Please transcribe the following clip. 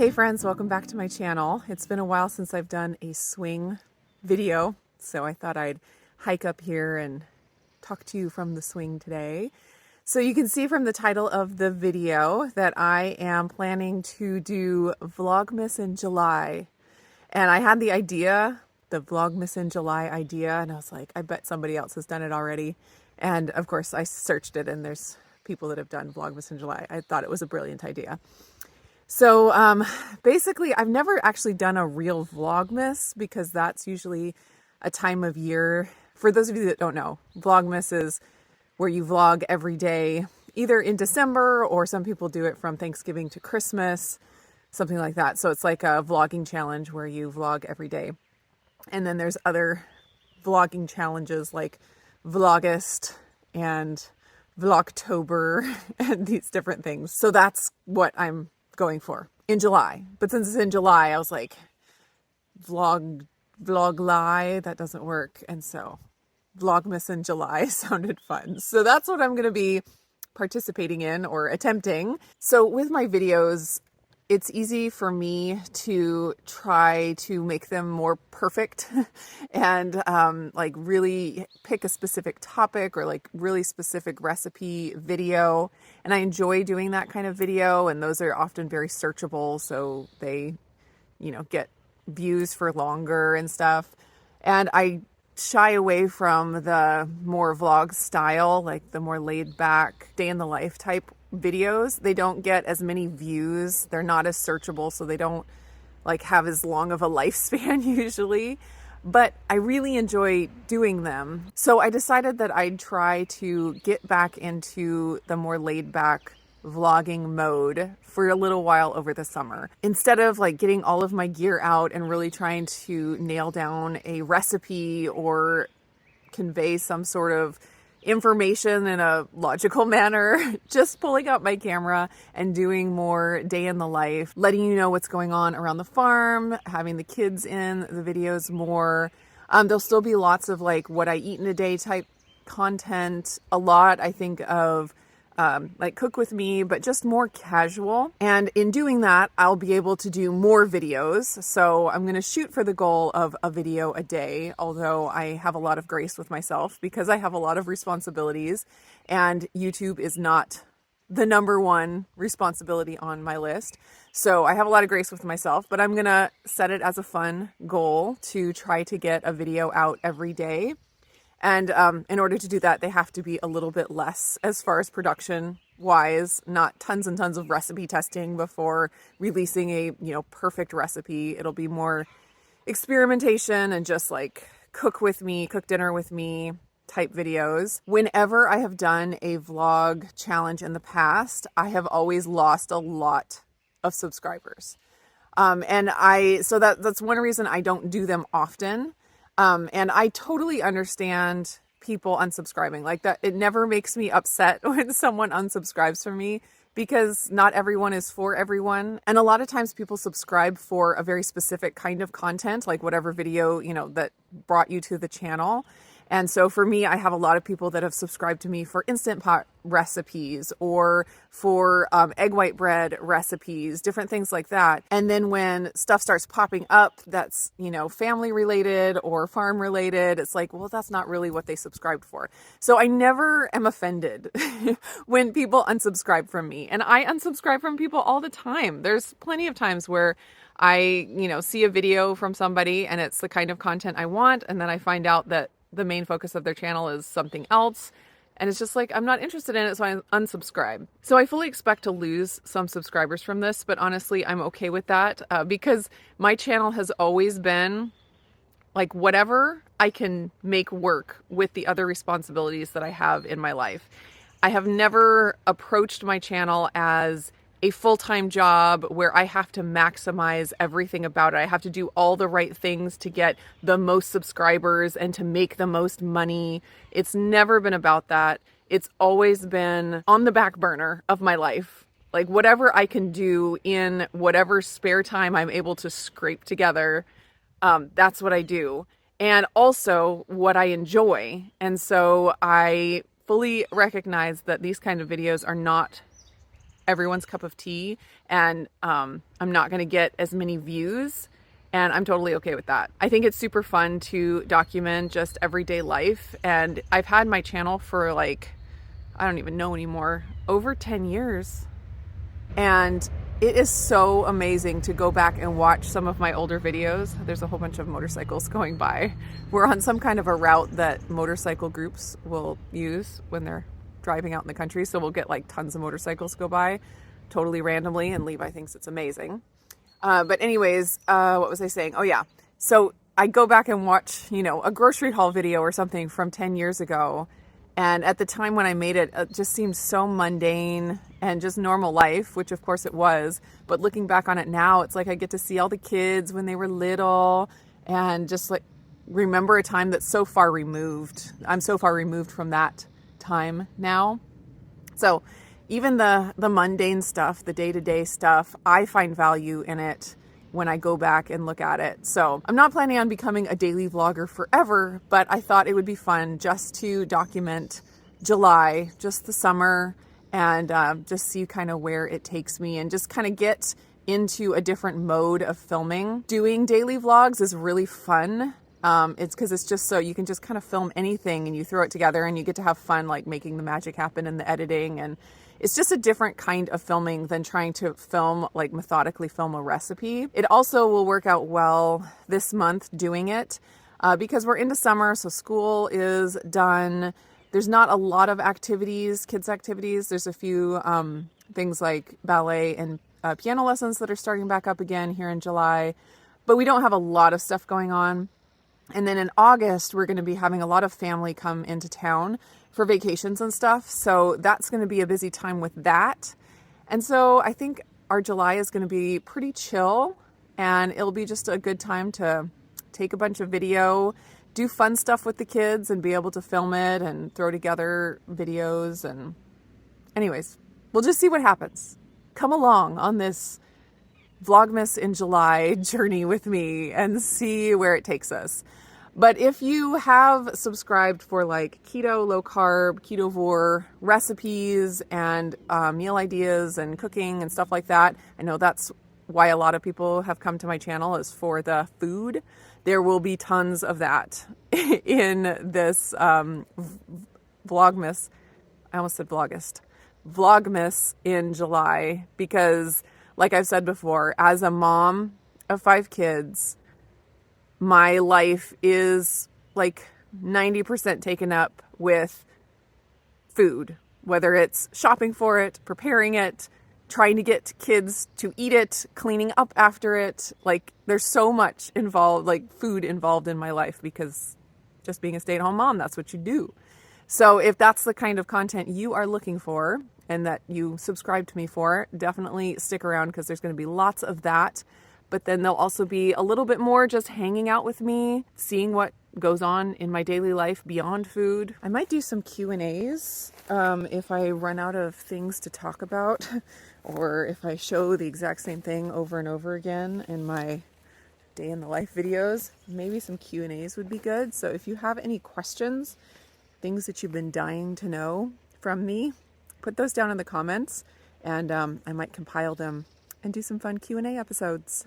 Hey friends, welcome back to my channel. It's been a while since I've done a swing video, so I thought I'd hike up here and talk to you from the swing today. So you can see from the title of the video that I am planning to do Vlogmas in July. And I had the idea, the Vlogmas in July idea, and I was like, I bet somebody else has done it already. And of course I searched it and there's people that have done Vlogmas in July. I thought it was a brilliant idea. So basically, I've never actually done a real Vlogmas because that's usually a time of year. For those of you that don't know, Vlogmas is where you vlog every day, either in December or some people do it from Thanksgiving to Christmas, something like that. So it's like a vlogging challenge where you vlog every day. And then there's other vlogging challenges like Vlogust and Vlogtober and these different things. So that's what I'm going for in July. But since it's in July, I was like, Vlogly, that doesn't work. And so Vlogmas in July sounded fun. So that's what I'm going to be participating in or attempting. So with my videos, it's easy for me to try to make them more perfect and like really pick a specific topic or like really specific recipe video. And I enjoy doing that kind of video, and those are often very searchable, so they, get views for longer and stuff. And I shy away from the more vlog style, like the more laid back day in the life type videos. They don't get as many views. They're not as searchable, so they don't like have as long of a lifespan usually. But I really enjoy doing them. So I decided that I'd try to get back into the more laid back vlogging mode for a little while over the summer. Instead of like getting all of my gear out and really trying to nail down a recipe or convey some sort of information in a logical manner, just pulling out my camera and doing more day in the life, letting you know what's going on around the farm, having the kids in the videos more. There'll still be lots of like what I eat in a day type content. A lot, I think, of like cook with me, but just more casual. And in doing that, I'll be able to do more videos. So I'm going to shoot for the goal of a video a day, although I have a lot of grace with myself because I have a lot of responsibilities and YouTube is not the number one responsibility on my list. So I have a lot of grace with myself, but I'm going to set it as a fun goal to try to get a video out every day. And in order to do that, they have to be a little bit less as far as production wise, not tons and tons of recipe testing before releasing a, perfect recipe. It'll be more experimentation and just like cook dinner with me type videos. Whenever I have done a vlog challenge in the past, I have always lost a lot of subscribers. So that's one reason I don't do them often. And I totally understand people unsubscribing like that. It never makes me upset when someone unsubscribes from me because not everyone is for everyone. And a lot of times people subscribe for a very specific kind of content, like whatever video, that brought you to the channel. And so for me, I have a lot of people that have subscribed to me for Instant Pot recipes or for egg white bread recipes, different things like that. And then when stuff starts popping up that's, family related or farm related, it's like, well, that's not really what they subscribed for. So I never am offended when people unsubscribe from me. And I unsubscribe from people all the time. There's plenty of times where I, see a video from somebody and it's the kind of content I want. And then I find out that the main focus of their channel is something else. And it's just like, I'm not interested in it, so I unsubscribe. So I fully expect to lose some subscribers from this, but honestly, I'm okay with that because my channel has always been like whatever I can make work with the other responsibilities that I have in my life. I have never approached my channel as a full-time job where I have to maximize everything about it. I have to do all the right things to get the most subscribers and to make the most money. It's never been about that. It's always been on the back burner of my life. Like whatever I can do in whatever spare time I'm able to scrape together, that's what I do. And also what I enjoy. And so I fully recognize that these kind of videos are not everyone's cup of tea, and I'm not going to get as many views, and I'm totally okay with that. I think it's super fun to document just everyday life, and I've had my channel for like, I don't even know anymore, over 10 years. And it is so amazing to go back and watch some of my older videos. There's a whole bunch of motorcycles going by. We're on some kind of a route that motorcycle groups will use when they're driving out in the country. So we'll get like tons of motorcycles go by totally randomly, and Levi thinks it's amazing. But anyways, what was I saying? Oh yeah. So I go back and watch, you know, a grocery haul video or something from 10 years ago. And at the time when I made it, it just seemed so mundane and just normal life, which of course it was. But looking back on it now, it's like I get to see all the kids when they were little and just like remember a time that's so far removed. I'm so far removed from that time now. So even the mundane stuff, the day-to-day stuff, I find value in it when I go back and look at it. So I'm not planning on becoming a daily vlogger forever, but I thought it would be fun just to document July, just the summer, and just see kind of where it takes me and just kind of get into a different mode of filming. Doing daily vlogs is really fun. It's because it's just so you can just kind of film anything and you throw it together and you get to have fun like making the magic happen in the editing, and it's just a different kind of filming than trying to film, like methodically film a recipe. It also will work out well this month doing it because we're into summer, so school is done. There's not a lot of activities, kids activities. There's a few things like ballet and piano lessons that are starting back up again here in July, but we don't have a lot of stuff going on. And then in August, we're going to be having a lot of family come into town for vacations and stuff. So that's going to be a busy time with that. And so I think our July is going to be pretty chill, and it'll be just a good time to take a bunch of video, do fun stuff with the kids and be able to film it and throw together videos. And anyways, we'll just see what happens. Come along on this Vlogmas in July journey with me and see where it takes us. But if you have subscribed for like keto, low carb, ketovore recipes and meal ideas and cooking and stuff like that, I know that's why a lot of people have come to my channel, is for the food. There will be tons of that in this Vlogmas. I almost said Vlogist. Vlogmas in July, because like I've said before, as a mom of 5 kids, my life is like 90% taken up with food, whether it's shopping for it, preparing it, trying to get kids to eat it, cleaning up after it. Like there's so much involved, like food involved in my life, because just being a stay-at-home mom, that's what you do. So if that's the kind of content you are looking for and that you subscribe to me for, definitely stick around, because there's going to be lots of that. But then there'll also be a little bit more just hanging out with me, seeing what goes on in my daily life beyond food. I might do some Q&As if I run out of things to talk about, or if I show the exact same thing over and over again in my day in the life videos. Maybe some Q&As would be good. So if you have any questions, things that you've been dying to know from me, put those down in the comments, and I might compile them and do some fun Q&A episodes.